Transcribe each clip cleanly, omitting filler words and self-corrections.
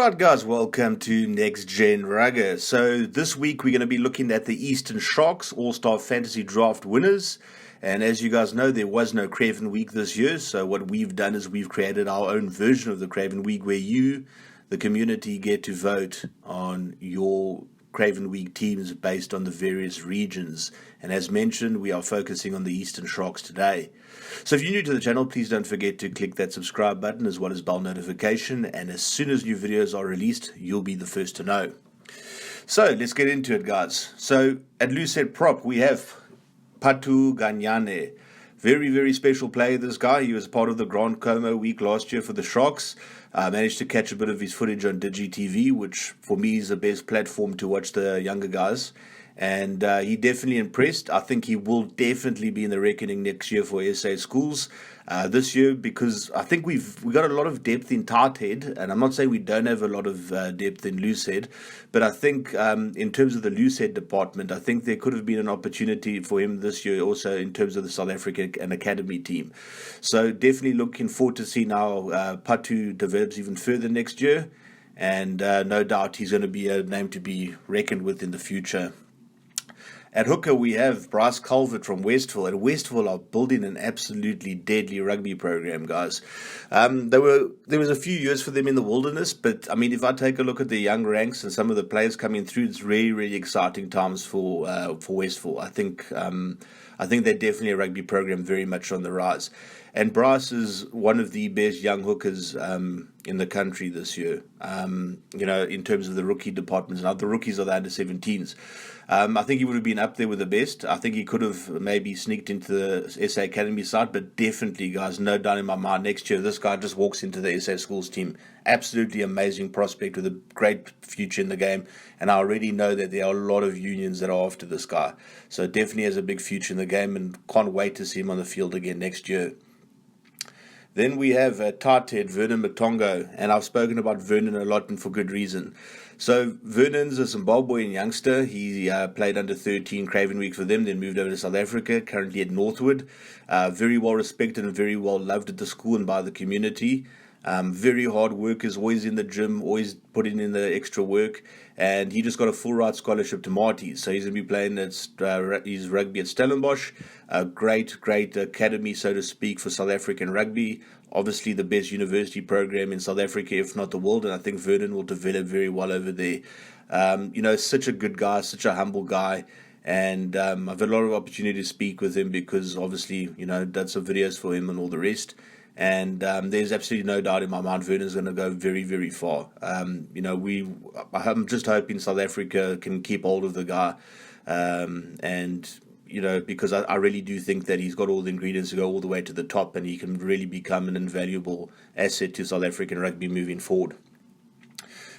Alright guys, welcome to Next Gen Rugger. So this week we're going to be looking at the Eastern Sharks All-Star Fantasy Draft winners. And as you guys know, there was no Craven Week this year. So what we've done is we've created our own version of the Craven Week where you, the community, get to vote on your Craven Week teams based on the various regions. And as mentioned, we are focusing on the Eastern Sharks today. So if you're new to the channel, please don't forget to click that subscribe button as well as bell notification. And as soon as new videos are released, you'll be the first to know. So let's get into it, guys. So at Lucette Prop, we have Patu Ganyane. Very, very special player, this guy. He was part of the Grand Como week last year for the Sharks. Managed to catch a bit of his footage on DigiTV, which for me is the best platform to watch the younger guys. And he definitely impressed. I think he will definitely be in the reckoning next year for SA schools. This year, because I think we got a lot of depth in tight head, and I'm not saying we don't have a lot of depth in loose head, but I think in terms of the loose head department, I think there could have been an opportunity for him this year also in terms of the South African and Academy team. So definitely looking forward to seeing how Patu develops even further next year, and no doubt he's going to be a name to be reckoned with in the future. At hooker, we have Bryce Calvert from Westville, and Westville are building an absolutely deadly rugby program, guys. There was a few years for them in the wilderness, but I mean, if I take a look at the young ranks and some of the players coming through, it's really, really exciting times for Westville. I think they're definitely a rugby program very much on the rise. And Bryce is one of the best young hookers in the country this year, in terms of the rookie departments. Now, the rookies are the under-17s. I think he would have been up there with the best. I think he could have maybe sneaked into the SA Academy side, but definitely, guys, no doubt in my mind, next year, this guy just walks into the SA Schools team. Absolutely amazing prospect with a great future in the game. And I already know that there are a lot of unions that are after this guy. So definitely has a big future in the game and can't wait to see him on the field again next year. Then we have tight head Vernon Matongo, and I've spoken about Vernon a lot and for good reason. So Vernon's a Zimbabwean youngster. He played under 13 Craven Week for them, then moved over to South Africa, currently at Northwood. Very well respected and very well loved at the school and by the community. Very hard workers, always in the gym, always putting in the extra work, and he just got a full ride scholarship to Marty's, so he's going to be playing his rugby at Stellenbosch. A great academy, so to speak, for South African rugby. Obviously the best university program in South Africa, if not the world, and I think Vernon will develop very well over there. Such a good guy, such a humble guy. And I've had a lot of opportunity to speak with him because obviously, done some videos for him and all the rest. And there's absolutely no doubt in my mind Vernon's going to go very, very far. I'm just hoping South Africa can keep hold of the guy. Because I really do think that he's got all the ingredients to go all the way to the top, and he can really become an invaluable asset to South African rugby moving forward.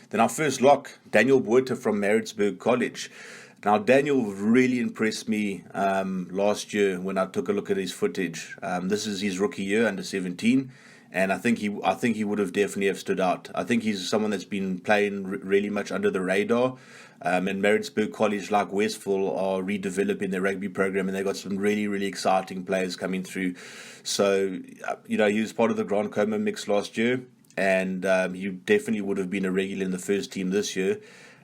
Then our first lock, Daniel Botha from Maritzburg College. Now, Daniel really impressed me last year when I took a look at his footage. This is his rookie year, under 17, and I think he would have definitely have stood out. I think he's someone that's been playing really much under the radar. And Maritzburg College, like Westville, are redeveloping their rugby program, and they've got some really, really exciting players coming through. So, he was part of the Grand Como mix last year, and he definitely would have been a regular in the first team this year.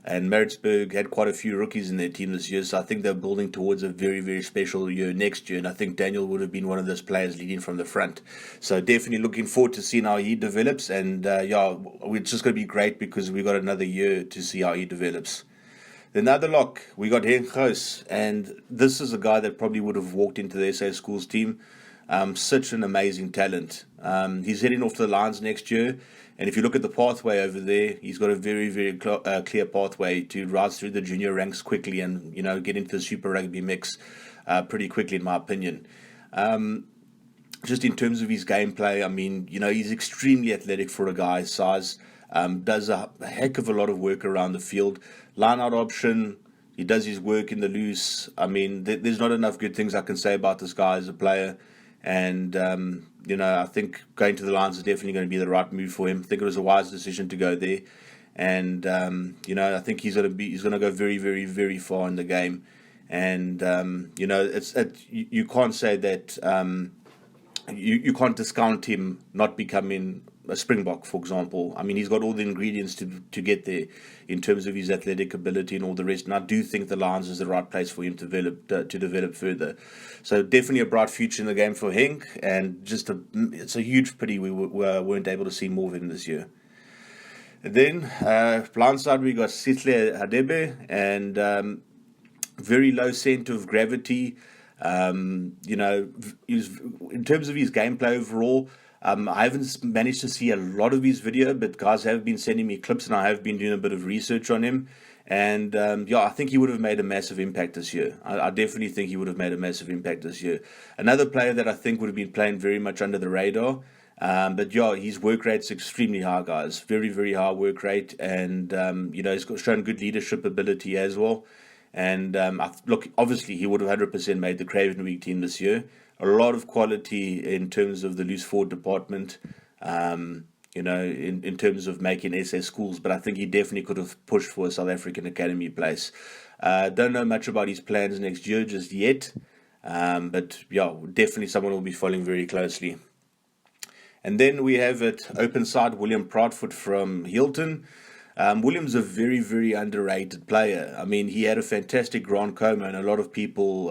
And Maritzburg had quite a few rookies in their team this year, so I think they're building towards a very, very special year next year. And I think Daniel would have been one of those players leading from the front. So definitely looking forward to seeing how he develops. And it's just going to be great because we got another year to see how he develops. Another lock, we got Henk Goos, and this is a guy that probably would have walked into the SA Schools team. Such an amazing talent. He's heading off to the Lions next year. And if you look at the pathway over there, he's got a very, very clear pathway to rise through the junior ranks quickly and, get into the Super Rugby mix pretty quickly, in my opinion. Just in terms of his gameplay, I mean, he's extremely athletic for a guy his size. Does a heck of a lot of work around the field. Line-out option, he does his work in the loose. I mean, there's not enough good things I can say about this guy as a player. And, I think going to the Lions is definitely going to be the right move for him. I think it was a wise decision to go there. And, I think he's going to go very, very, very far in the game. And, you can't say that you can't discount him not becoming a Springbok, for example. I mean, he's got all the ingredients to get there in terms of his athletic ability and all the rest. And I do think the Lions is the right place for him to develop further. So definitely a bright future in the game for Henk, and it's a huge pity we weren't able to see more of him this year. And then blindside we got Sihle Hadebe, and very low centre of gravity. In terms of his gameplay overall, I haven't managed to see a lot of his video, but guys have been sending me clips, and I have been doing a bit of research on him. And I think he would have made a massive impact this year. I definitely think he would have made a massive impact this year. Another player that I think would have been playing very much under the radar. But his work rate's extremely high, guys. Very, very high work rate. And, he's shown good leadership ability as well. And look, obviously, he would have 100% made the Craven Week team this year. A lot of quality in terms of the loose forward department, in terms of making SA schools. But I think he definitely could have pushed for a South African Academy place. Don't know much about his plans next year just yet. But definitely someone we'll be following very closely. And then we have at open side William Proudfoot from Hilton. William's a very, very underrated player. I mean, he had a fantastic Grand Coma, and a lot of people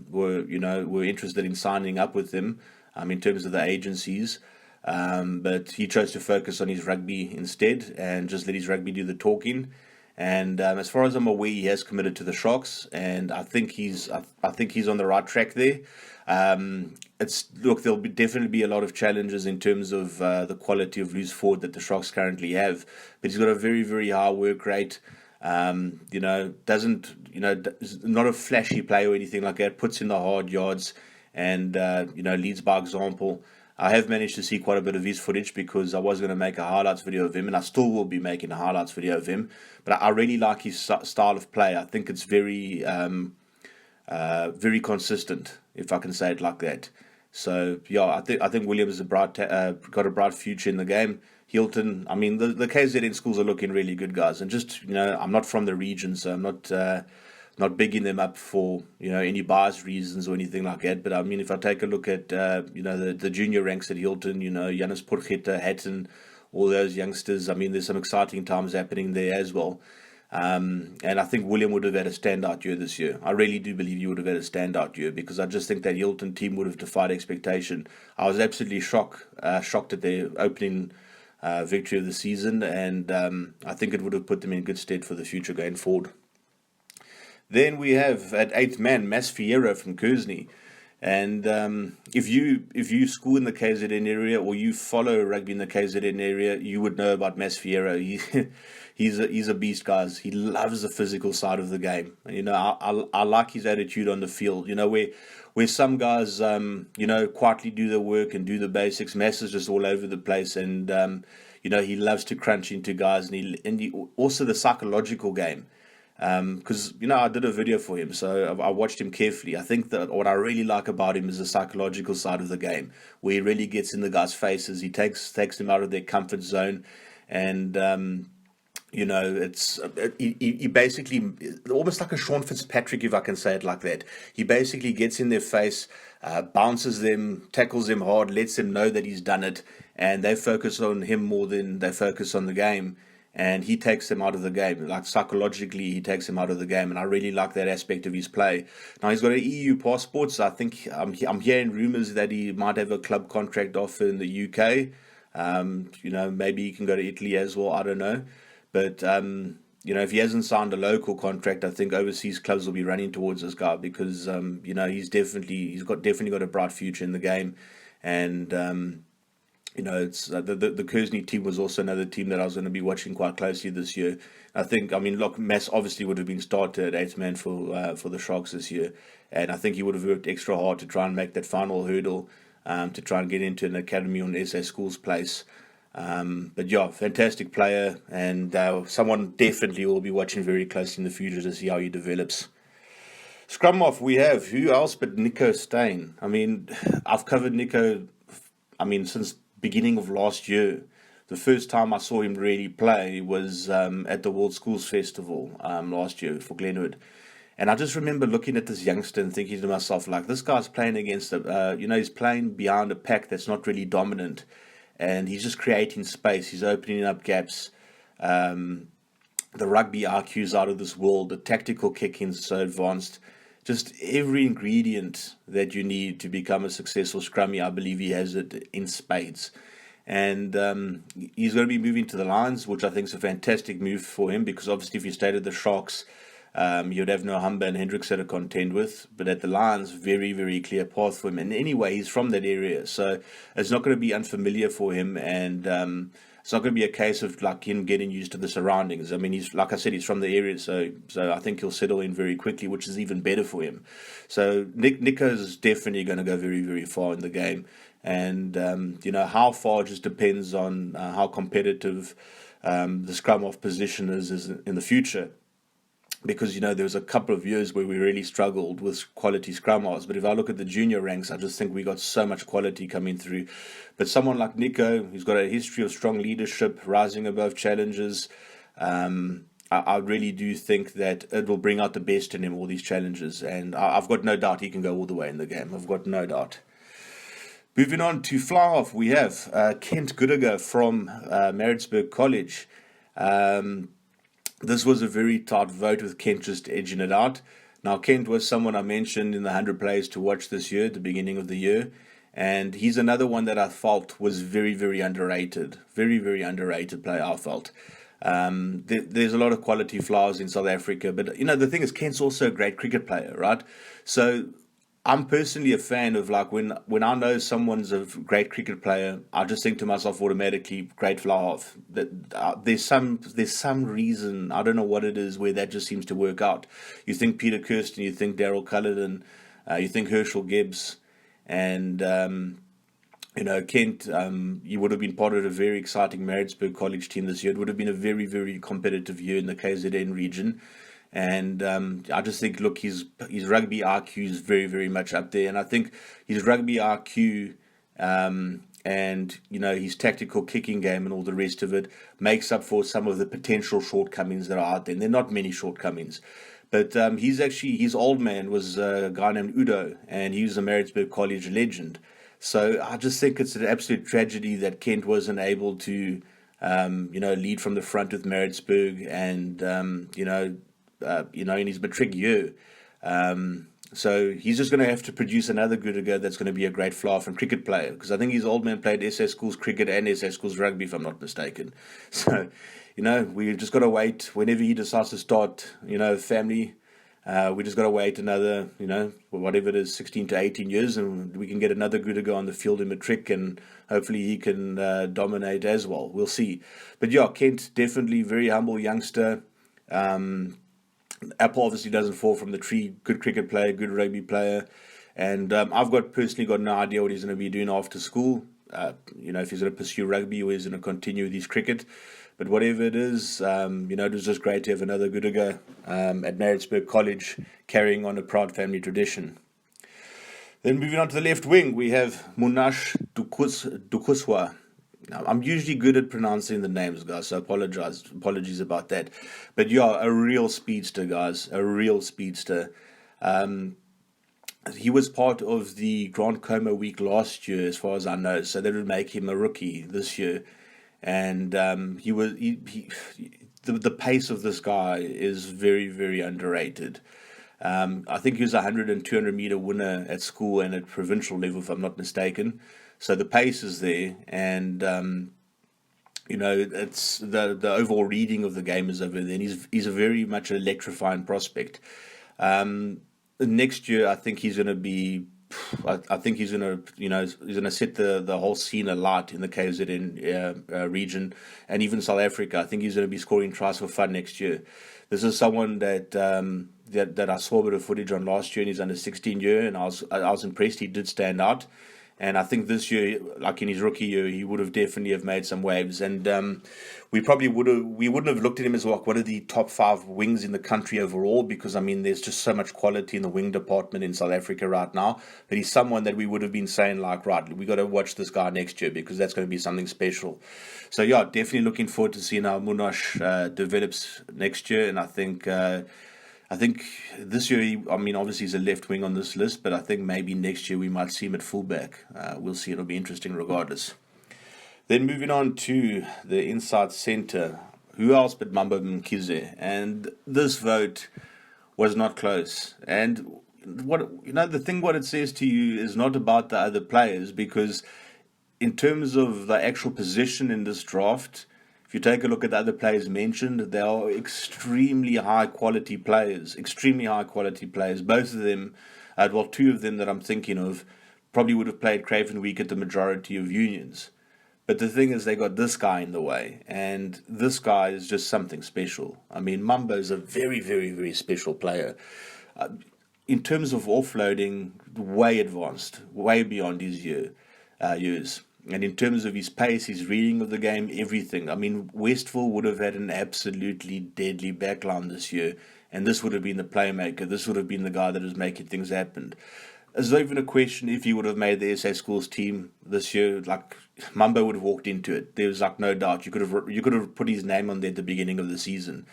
were interested in signing up with him in terms of the agencies. But he chose to focus on his rugby instead and just let his rugby do the talking. And as far as I'm aware, he has committed to the Sharks, and I think he's on the right track there. There'll definitely be a lot of challenges in terms of the quality of loose forward that the Sharks currently have, but he's got a very, very high work rate. Is not a flashy player or anything like that. Puts in the hard yards, and leads by example. I have managed to see quite a bit of his footage because I was going to make a highlights video of him, and I still will be making a highlights video of him. But I really like his style of play. I think it's very, very consistent, if I can say it like that. So I think Williams has got a bright future in the game. Hilton, I mean, the KZN schools are looking really good, guys. And just I'm not from the region, so I'm not bigging them up for any bias reasons or anything like that. But I mean, if I take a look at the junior ranks at Hilton, Janus Purgeta, Hatton, all those youngsters, I mean, there's some exciting times happening there as well. And I think William would have had a standout year this year. I really do believe he would have had a standout year, because I just think that Hilton team would have defied expectation. I was absolutely shocked at their opening victory of the season, and I think it would have put them in good stead for the future going forward. Then we have at 8th man Mas Fierro from Kersney. And if you school in the KZN area or you follow rugby in the KZN area, you would know about Mas Fierro. He's a beast, guys. He loves the physical side of the game. I like his attitude on the field. Where some guys quietly do their work and do the basics. Mas is just all over the place, and he loves to crunch into guys, and he also the psychological game. Because I did a video for him, so I watched him carefully. I think that what I really like about him is the psychological side of the game, where he really gets in the guys' faces. He takes them out of their comfort zone, and he basically almost like a Sean Fitzpatrick, if I can say it like that. He basically gets in their face, bounces them, tackles them hard, lets them know that he's done it, and they focus on him more than they focus on the game. And he takes them out of the game. Like psychologically, he takes them out of the game. And I really like that aspect of his play. Now, he's got an EU passport, so I think I'm hearing rumours that he might have a club contract offer in the UK. Maybe he can go to Italy as well. I don't know. But, if he hasn't signed a local contract, I think overseas clubs will be running towards this guy because, he's definitely got a bright future in the game. And, it's the Kersney team was also another team that I was going to be watching quite closely this year. Mas obviously would have been started at 8th man for the Sharks this year, and I think he would have worked extra hard to try and make that final hurdle to try and get into an academy on SA Schools place. Fantastic player, and someone definitely will be watching very closely in the future to see how he develops. Scrum off, we have who else but Nico Steyn. I mean, I've covered Nico, since beginning of last year. The first time I saw him really play was at the World Schools Festival last year for Glenwood. And I just remember looking at this youngster and thinking to myself, like, this guy's playing against he's playing behind a pack that's not really dominant, and he's just creating space. He's opening up gaps. The rugby IQ's out of this world. The tactical kicking's so advanced. Just every ingredient that you need to become a successful scrummy, I believe he has it in spades. And he's going to be moving to the Lions, which I think is a fantastic move for him, because obviously if you stayed at the Sharks, you'd have no Humber and Hendricks to contend with. But at the Lions, very, very clear path for him. And anyway, he's from that area, so it's not going to be unfamiliar for him. And it's not going to be a case of like him getting used to the surroundings. I mean, he's, like I said, he's from the area, so I think he'll settle in very quickly, which is even better for him. So Nico's definitely going to go very, very far in the game. And, how far just depends on how competitive the scrum off position is in the future. Because, there was a couple of years where we really struggled with quality scrum halves. But if I look at the junior ranks, I just think we got so much quality coming through. But someone like Nico, who's got a history of strong leadership, rising above challenges, I really do think that it will bring out the best in him, all these challenges. And I've got no doubt he can go all the way in the game. I've got no doubt. Moving on to fly off, we have Kent Goodega from Maritzburg College. This was a very tight vote with Kent just edging it out. Now, Kent was someone I mentioned in the 100 players to watch this year, at the beginning of the year. And he's another one that I felt was very, very underrated. Very, very underrated player, I felt. There's a lot of quality flyers in South Africa. But, the thing is, Kent's also a great cricket player, right? So I'm personally a fan of, like, when I know someone's a great cricket player, I just think to myself automatically, great fly half. There's some reason, I don't know what it is, where that just seems to work out. You think Peter Kirsten, you think Daryl Cullinan, you think Herschel Gibbs, and Kent, you would have been part of a very exciting Maritzburg College team this year. It would have been a very, very competitive year in the KZN region. And I just think, look, his rugby IQ is very, very much up there. And I think his rugby IQ and, his tactical kicking game and all the rest of it makes up for some of the potential shortcomings that are out there. And there are not many shortcomings. But his old man was a guy named Udo, and he was a Maritzburg College legend. So I just think it's an absolute tragedy that Kent wasn't able to, lead from the front with Maritzburg and, in his matric year. So he's just going to have to produce another Goodega that's going to be a great fly-off and cricket player, because I think his old man played SA Schools cricket and SA Schools rugby, if I'm not mistaken. So, we just got to wait. Whenever he decides to start, family, we just got to wait another, whatever it is, 16 to 18 years, and we can get another Goodega on the field in matric, and hopefully he can dominate as well. We'll see. But yeah, Kent, definitely very humble youngster. Apple obviously doesn't fall from the tree. Good cricket player, good rugby player. And I've personally got no idea what he's going to be doing after school. If he's going to pursue rugby or he's going to continue with his cricket. But whatever it is, it was just great to have another Goodega at Maritzburg College, carrying on a proud family tradition. Then moving on to the left wing, we have Munash Dukuswa. Now, I'm usually good at pronouncing the names, guys, so apologies about that. But yeah, a real speedster, guys, a real speedster. He was part of the Grand Coma week last year, as far as I know, so that would make him a rookie this year. And the pace of this guy is very, very underrated. I think he was a 100 and 200 meter winner at school and at provincial level, if I'm not mistaken. So the pace is there, and it's the overall reading of the game is over there. And he's a very much electrifying prospect. Next year, I think he's going to be. I think he's going to set the whole scene alight in the KZN region and even South Africa. I think he's going to be scoring tries for fun next year. This is someone that I saw a bit of footage on last year in his under 16 year, and I was impressed. He did stand out. And I think this year, like in his rookie year, he would have definitely have made some waves. And we wouldn't have looked at him as like one of the top 5 wings in the country overall, because there's just so much quality in the wing department in South Africa right now. But he's someone that we would have been saying, like, right, we got to watch this guy next year, because that's going to be something special. So yeah, definitely looking forward to seeing how Munash develops next year. And I think I think this year, obviously he's a left wing on this list, but I think maybe next year we might see him at fullback. We'll see. It'll be interesting regardless. Then moving on to the inside centre. Who else but Mambo Mkhize? And this vote was not close. And what it says to you is not about the other players, because in terms of the actual position in this draft, if you take a look at the other players mentioned, they are extremely high quality players. Both of them, two of them that I'm thinking of, probably would have played Craven Week at the majority of unions. But the thing is, they got this guy in the way, and this guy is just something special. I mean, Mambo is a very, very, very special player. In terms of offloading, way advanced, way beyond his years. And in terms of his pace, his reading of the game, everything. I mean, Westville would have had an absolutely deadly backline this year, and this would have been the playmaker. This would have been the guy that was making things happen. There's not even a question if he would have made the SA Schools team this year. Like, Mambo would have walked into it. There was no doubt. You could have put his name on there at the beginning of the season.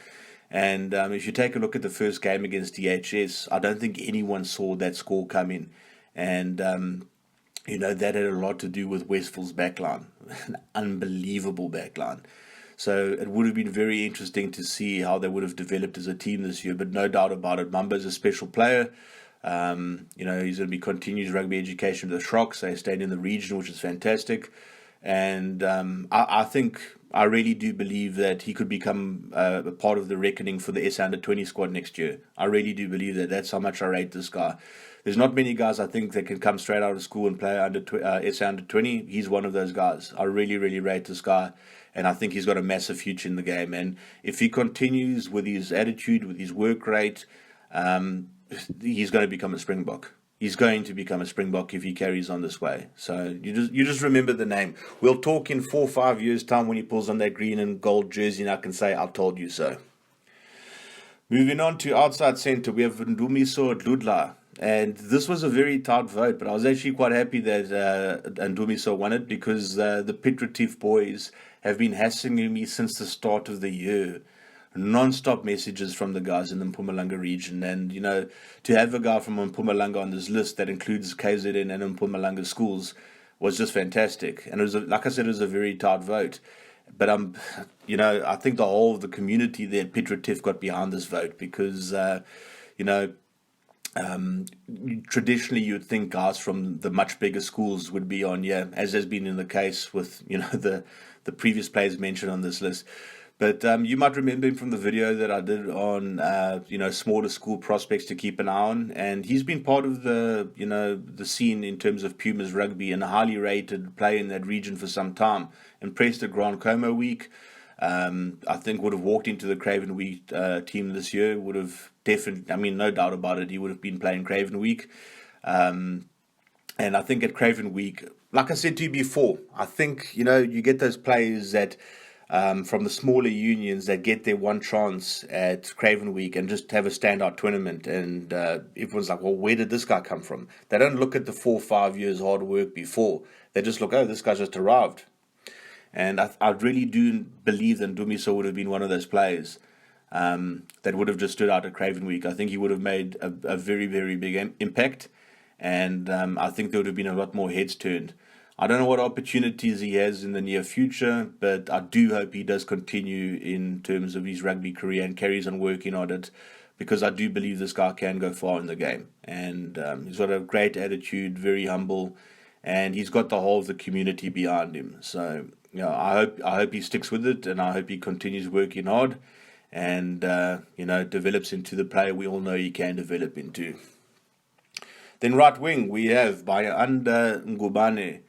And if you take a look at the first game against DHS, I don't think anyone saw that score coming. And that had a lot to do with Westville's backline, an unbelievable backline. So it would have been very interesting to see how they would have developed as a team this year. But no doubt about it, Mambo's a special player. He's going to be continued rugby education with the Sharks. They stayed in the region, which is fantastic. And I really do believe that he could become a part of the reckoning for the SA Under-20 squad next year. I really do believe that. That's how much I rate this guy. There's not many guys I think that can come straight out of school and play SA Under-20. He's one of those guys. I really, really rate this guy. And I think he's got a massive future in the game. And if he continues with his attitude, with his work rate, he's going to become a Springbok. He's going to become a Springbok if he carries on this way. So you just remember the name. We'll talk in 4 or 5 years' time when he pulls on that green and gold jersey, and I can say, I told you so. Moving on to outside centre, we have Ndumiso Dludla. And this was a very tight vote, but I was actually quite happy that Ndumiso won it, because the Piet Retief boys have been hassling me since the start of the year. Non-stop messages from the guys in the Mpumalanga region, and to have a guy from Mpumalanga on this list that includes KZN and Mpumalanga schools was just fantastic. And it was, like I said, it was a very tight vote. But I think the whole of the community there at Piet Retief got behind this vote, because traditionally you would think guys from the much bigger schools would be on, as has been in the case with the previous players mentioned on this list. But you might remember him from the video that I did on, smaller school prospects to keep an eye on. And he's been part of the scene in terms of Pumas rugby, and a highly rated player in that region for some time. Impressed at Grand Como week. I think would have walked into the Craven Week team this year. Would have definitely, no doubt about it, he would have been playing Craven Week. And I think at Craven Week, like I said to you before, I think, you get those players that... from the smaller unions that get their one chance at Craven Week and just have a standout tournament, and everyone's like, well, where did this guy come from? They don't look at the 4 or 5 years hard work before. They just look, oh, this guy just arrived. And I really do believe that Ndumiso would have been one of those players that would have just stood out at Craven Week. I think he would have made a very, very big impact, and I think there would have been a lot more heads turned. I don't know what opportunities he has in the near future, but I do hope he does continue in terms of his rugby career and carries on working on it, because I do believe this guy can go far in the game. And he's got a great attitude, very humble, and he's got the whole of the community behind him. So I hope he sticks with it, and I hope he continues working hard and develops into the player we all know he can develop into. Then right wing, we have Bayanda Ngubane.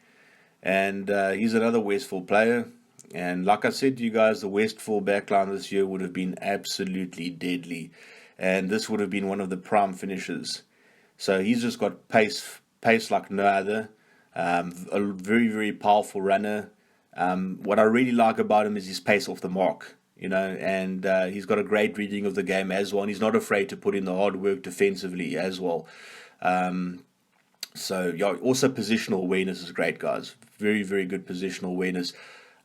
And he's another Westville player. And like I said to you guys, the Westville backline this year would have been absolutely deadly. And this would have been one of the prime finishers. So he's just got pace like no other. A very, very powerful runner. What I really like about him is his pace off the mark. And he's got a great reading of the game as well. And he's not afraid to put in the hard work defensively as well. Also positional awareness is great, guys. Very, very good positional awareness.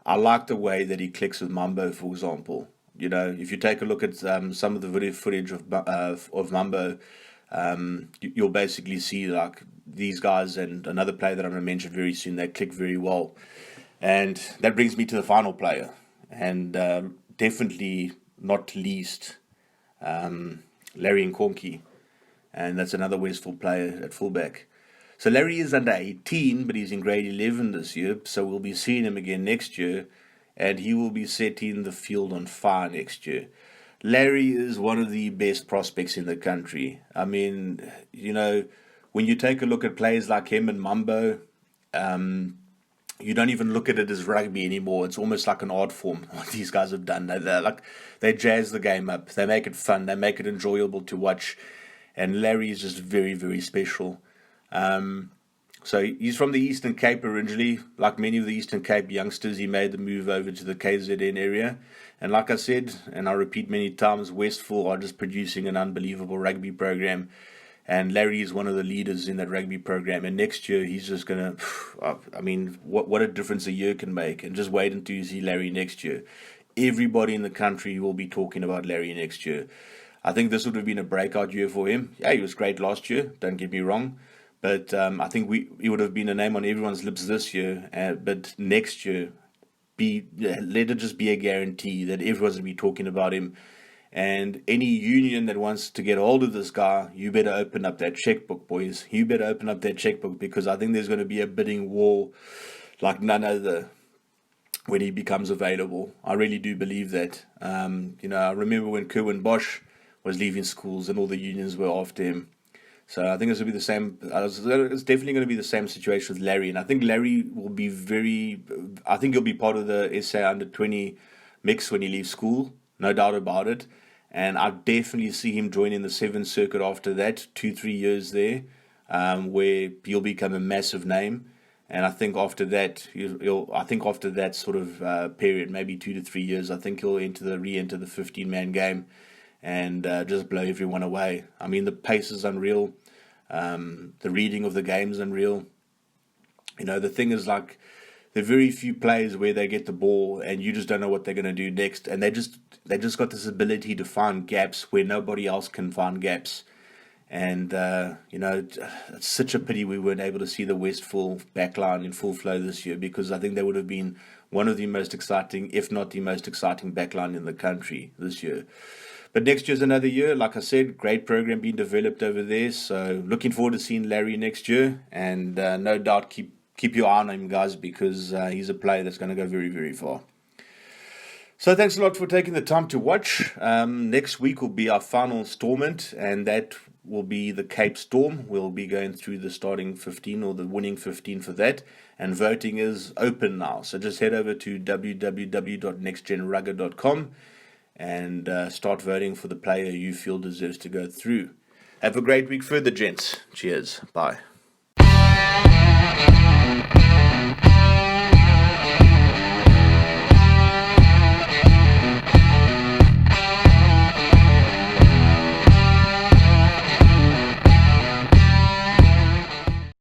I like the way that he clicks with Mambo, for example. if you take a look at some of the video footage of Mambo, you'll basically see like these guys and another player that I'm going to mention very soon, they click very well. And that brings me to the final player, and definitely not least, Larry Nkonki, and that's another Westville player at fullback. So Larry is under 18, but he's in grade 11 this year, so we'll be seeing him again next year, and he will be setting the field on fire next year. Larry is one of the best prospects in the country. I mean, when you take a look at players like him and Mambo, you don't even look at it as rugby anymore. It's almost like an art form, what these guys have done. They jazz the game up. They make it fun. They make it enjoyable to watch. And Larry is just very, very special. So he's from the Eastern Cape originally. Like many of the Eastern Cape youngsters, he made the move over to the KZN area. And like I said, and I repeat many times, Westville are just producing an unbelievable rugby program. And Larry is one of the leaders in that rugby program. And next year, he's just going to, what a difference a year can make. And just wait until you see Larry next year. Everybody in the country will be talking about Larry next year. I think this would have been a breakout year for him. Yeah, he was great last year, don't get me wrong. But I think he would have been a name on everyone's lips this year. But next year, let it just be a guarantee that everyone's going to be talking about him. And any union that wants to get hold of this guy, you better open up that checkbook, boys. You better open up that checkbook, because I think there's going to be a bidding war like none other when he becomes available. I really do believe that. I remember when Kerwin Bosch was leaving schools and all the unions were after him. So I think it's going to be the same. It's definitely going to be the same situation with Larry. And I think Larry will be he'll be part of the SA under-20 mix when he leaves school. No doubt about it. And I definitely see him joining the 7th Circuit after that, 2-3 years there, where he'll become a massive name. And I think after that, after that sort of period, maybe 2 to 3 years, I think he'll re-enter the 15-man game and just blow everyone away. I mean, the pace is unreal. The reading of the game is unreal. The thing is, like, there are very few plays where they get the ball and you just don't know what they're going to do next. And they just got this ability to find gaps where nobody else can find gaps. And, it's such a pity we weren't able to see the Westville backline in full flow this year, because I think they would have been one of the most exciting, if not the most exciting backline in the country this year. But next year's another year. Like I said, great program being developed over there. So looking forward to seeing Larry next year. And no doubt keep your eye on him, guys, because he's a player that's going to go very, very far. So thanks a lot for taking the time to watch. Next week will be our final installment, and that will be the Cape Storm. We'll be going through the starting 15 or the winning 15 for that, and voting is open now. So just head over to www.nextgenrugger.com and start voting for the player you feel deserves to go through. Have a great week further, gents. Cheers. Bye.